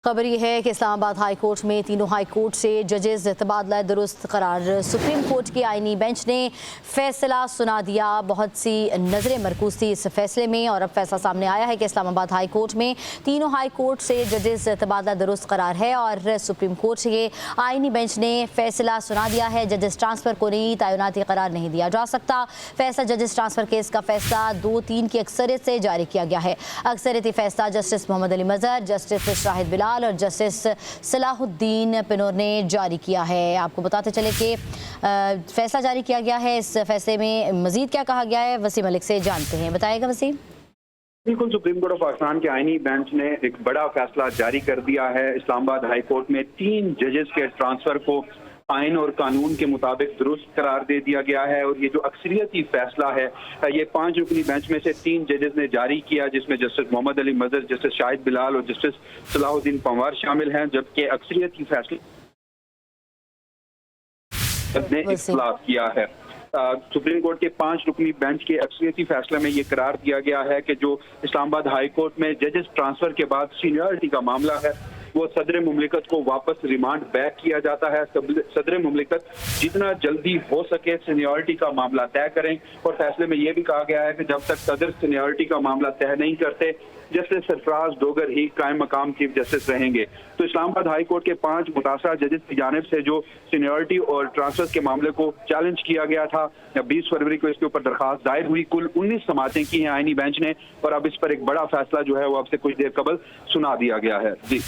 खबर ये है कि इस्लामाबाद हाई कोर्ट में तीनों हाई कोर्ट से जजेस तबादला दुरुस्त करार। सुप्रीम कोर्ट की आईनी बेंच ने फैसला सुना दिया। बहुत सी नज़रें मरकूज थी इस फैसले में और अब फैसला सामने आया है कि इस्लामाबाद हाई कोर्ट में तीनों हाई कोर्ट से जजेस तबादला दुरुस्त करार है और सुप्रीम कोर्ट के आईनी बेंच ने फैसला सुना दिया है। जजेस ट्रांसफ़र को नई तैनाती करार नहीं दिया जा सकता। फैसला जजेस ट्रांसफ़र केस का फैसला 2-3 की अक्सरियत से जारी किया गया है। अक्सरियती फैसला जस्टिस मोहम्मद अली मजहर, जस्टिस शाहिद बिलाल और जस्टिस सलाहुद्दीन पिनोर ने जारी किया है। आपको बताते चले कि फैसला जारी किया गया है। इस फैसले में मजीद क्या कहा गया है, वसीम मलिक से जानते हैं। बताएगा वसीम। बिल्कुल, सुप्रीम कोर्ट ऑफ पाकिस्तान के आईनी बेंच ने एक बड़ा फैसला जारी कर दिया है। इस्लामाबाद हाई कोर्ट में 3 जजेस के ट्रांसफर को आइन और कानून के मुताबिक दुरुस्त करार दे दिया गया है और ये जो अक्सरियती फैसला है ये 5 रुकनी बेंच में से 3 जजेस ने जारी किया, जिसमें जस्टिस मोहम्मद अली मजहर, जस्टिस शाहिद बिलाल और जस्टिस सलाहुद्दीन पंवार शामिल हैं। जबकि अक्सरियती फैसले ने इख्तिलाफ किया है। सुप्रीम कोर्ट के 5 रुकनी बेंच के अक्सरियती फैसले में ये करार दिया गया है कि जो इस्लामाबाद हाई कोर्ट में जजेस ट्रांसफर के बाद सीनियरिटी का मामला है वो सदर मुमलिकत को वापस रिमांड बैक किया जाता है। सदर मुमलिकत जितना जल्दी हो सके सीनियरिटी का मामला तय करें और फैसले में यह भी कहा गया है कि जब तक सदर सीनियरिटी का मामला तय नहीं करते जस्टिस सरफराज डोगर ही कायम मकाम चीफ जस्टिस रहेंगे। तो इस्लामाबाद हाई कोर्ट के 5 मुतासरा जजेस की जानिब से जो सीनियरिटी और ट्रांसफर के मामले को चैलेंज किया गया था, 20 फरवरी को इसके ऊपर दरखास्त दायर हुई। कुल 19 समातें की हैं आईनी बेंच ने और अब इस पर एक बड़ा फैसला जो है वो अब से कुछ देर कबल सुना दिया गया है। जी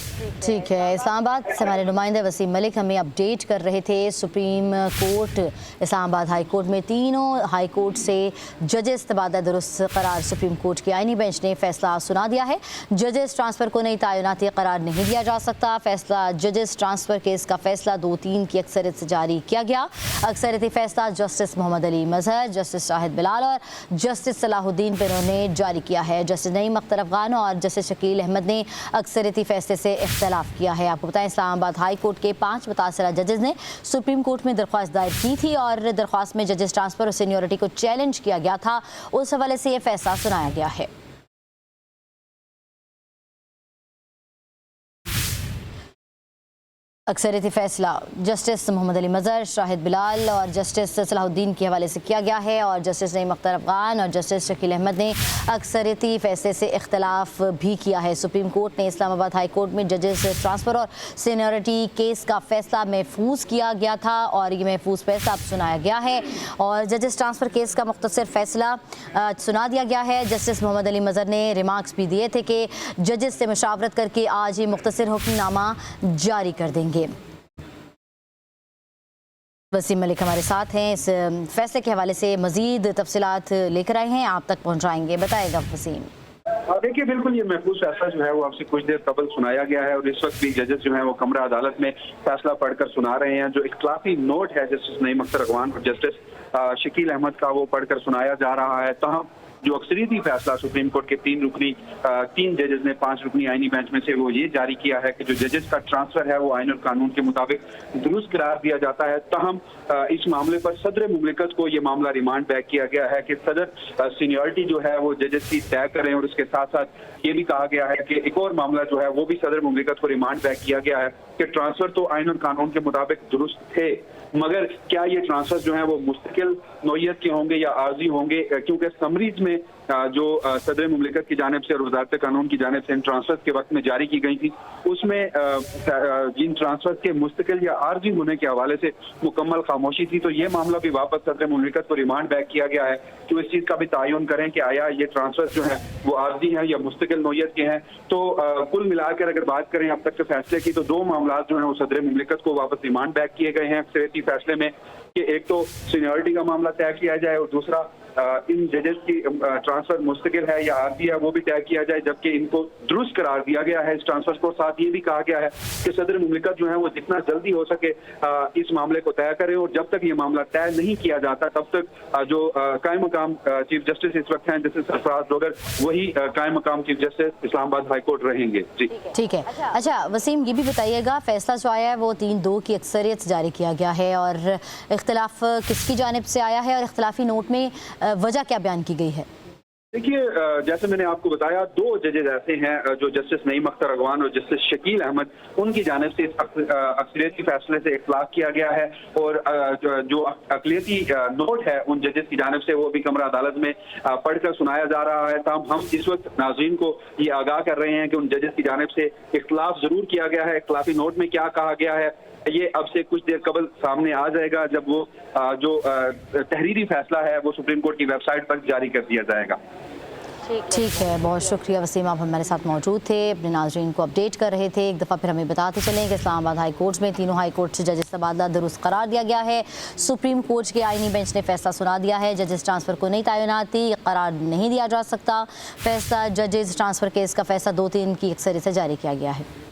ठीक है। इस्लामाबाद से हमारे नुमाइंदे वसीम मलिक हमें अपडेट कर रहे थे। Supreme court Islamabad high court में तीनों हाई कोर्ट से जजेस तबादला दुरुस्त करार सुप्रीम कोर्ट की आईनी बेंच ने फैसला सुना दिया है। जजेस ट्रांसफर को नई तैनाती करार नहीं दिया जा सकता। फैसला जजेस ट्रांसफर केस का फैसला 2-3 की अक्सरियत से जारी किया गया। अक्सरियती फैसला जस्टिस मोहम्मद अली मजहर, जस्टिस शाहिद बिलाल और जस्टिस सलाहुद्दीन पिनोर ने जारी किया है। जस्टिस नईम अख्तर अफगान और जस्टिस शकील अहमद ने अक्सरियती फैसले से इख्तलाफ किया है। आपको बताएं इस्लामाबाद हाई कोर्ट के 5 मुतासरा जजेस ने सुप्रीम कोर्ट में दरख्वास्त दायर की थी और दरख्वास्त में जजेस ट्रांसफर और सीनियरिटी को चैलेंज किया गया था। उस हवाले से यह फैसला सुनाया गया है। अक्सरियती फैसला जस्टिस मोहम्मद अली मजहर, शाहिद बिलाल और जस्टिस सलाहुद्दीन के हवाले से किया गया है और जस्टिस नईम अख्तर अफगान और जस्टिस शकील अहमद ने अक्सरियती फैसले से इख्तलाफ भी किया है। सुप्रीम कोर्ट ने इस्लामाबाद हाई कोर्ट में जजेस ट्रांसफ़र और सीनियरिटी केस का फैसला महफूज किया गया था और ये महफूज फैसला अब सुनाया गया है और जजेस ट्रांसफ़र केस का मुख्तसर फैसला सुना दिया गया है। जस्टिस मोहम्मद अली मजहर ने रिमार्क्स भी दिए थे कि जजेस से मशावरत करके आज ही मुख्तसर हुक्मनामा जारी कर देंगे। वसीम मलिक हमारे साथ हैं। इस फैसले के हवाले से मजीद तफसीलात लेकर आए हैं, आप तक पहुंचाएंगे। बताएगा वसीम। देखिए, बिल्कुल ये महफूज फैसला जो है वो आपसे कुछ देर कबल सुनाया गया है और इस वक्त भी जजेस जो है वो कमरा अदालत में फैसला पढ़कर सुना रहे हैं। जो इख्तिलाफी नोट है जस्टिस नईम अख्तर अफगान और जस्टिस शकील अहमद का वो पढ़कर सुनाया जा रहा है। तहम जो अक्सरियती फैसला सुप्रीम कोर्ट के 3 जजेस ने 5 रुकनी आईनी बेंच में से वो ये जारी किया है कि जो जजेस का ट्रांसफर है वो आइन और कानून के मुताबिक दुरुस्त करार दिया जाता है। तहम इस मामले पर सदर मुमलिकत को ये मामला रिमांड बैक किया गया है कि सदर सीनियरिटी जो है वो जजेस की तय करें और उसके साथ साथ ये भी कहा गया है कि एक और मामला जो है वो भी सदर मुमलिकत को रिमांड बैक किया गया है कि ट्रांसफर तो आइन और कानून के मुताबिक दुरुस्त थे, मगर क्या ये ट्रांसफर जो है वो मुस्तकिल नौयत के होंगे या आर्जी होंगे, क्योंकि समरीज में जो सदर मुमलिकत की जानिब से और वजारत कानून की जानिब से इन ट्रांसफर के वक्त में जारी की गई थी उसमें जिन ट्रांसफर के मुस्तकिल या आर्जी होने के हवाले से मुकम्मल खामोशी थी। तो ये मामला भी वापस सदर मुमलिकत को रिमांड बैक किया गया है कि वो इस चीज़ का भी तयन करें कि आया ये ट्रांसफर जो है वो आर्जी हैं या मुस्तकिल नौयत के हैं। तो कुल मिलाकर अगर बात करें अब तक के फैसले की तो 2 मामला जो है वो सदर मुमलिकत को वापस रिमांड बैक किए गए हैं अक्सरियती फैसले में कि एक तो सीनियरिटी का मामला तय किया जाए और दूसरा इन जजेस की ट्रांसफर मुस्तकिल है या आर्जी है वो भी तय किया जाए, जबकि इनको दुरुस्त करार दिया गया है इस ट्रांसफर को। साथ ये भी कहा गया है कि सदर मुमलिकत जो है वो जितना जल्दी हो सके इस मामले को तय करे और जब तक ये मामला तय नहीं किया जाता तब तक जो कायम मकाम चीफ जस्टिस इस वक्त हैं जस्टिस सरफराज डोगर वही कायम मकाम chief justice Islamabad high court रहेंगे। जी ठीक है। अच्छा वसीम, ये भी बताइएगा फैसला जो आया है वो 3-2 की अक्सरियत से जारी किया गया है और इख्तलाफ किसकी जानिब से आया है और इख्तलाफी नोट में वजह क्या बयान की गई है? देखिए, जैसे मैंने आपको बताया, दो जजेज ऐसे हैं जो जस्टिस नईम अख्तर अगवान और जस्टिस शकील अहमद, उनकी जानिब से इस अक्सरियती फैसले से इख्लाफ किया गया है। और जो अकलियती नोट है उन जजेस की जानिब से, वो भी कमरा अदालत में पढ़कर सुनाया जा रहा है। तब हम इस वक्त नाज़रीन को ये आगाह कर रहे हैं कि उन जजेस की जानिब से इख्लाफ जरूर किया गया है। इख्लाफी नोट में क्या कहा गया है ये अब से कुछ देर कबल सामने आ जाएगा, जब वो जो तहरीरी फैसला है वो सुप्रीम कोर्ट की वेबसाइट पर जारी कर दिया जाएगा। ठीक है, बहुत शुक्रिया वसीम, आप हमारे साथ मौजूद थे, अपने नाज़रीन को अपडेट कर रहे थे। एक दफ़ा फिर हमें बताते चलें कि इस्लामाबाद हाई कोर्ट में तीनों हाई कोर्ट से जजेस तबादला दुरुस्त करार दिया गया है। सुप्रीम कोर्ट के आईनी बेंच ने फैसला सुना दिया है, जजेस ट्रांसफ़र को नई तैनाती करार नहीं दिया जा सकता। फैसला जजेस ट्रांसफ़र केस का फैसला 2-3 की अक्सरियत से जारी किया गया है।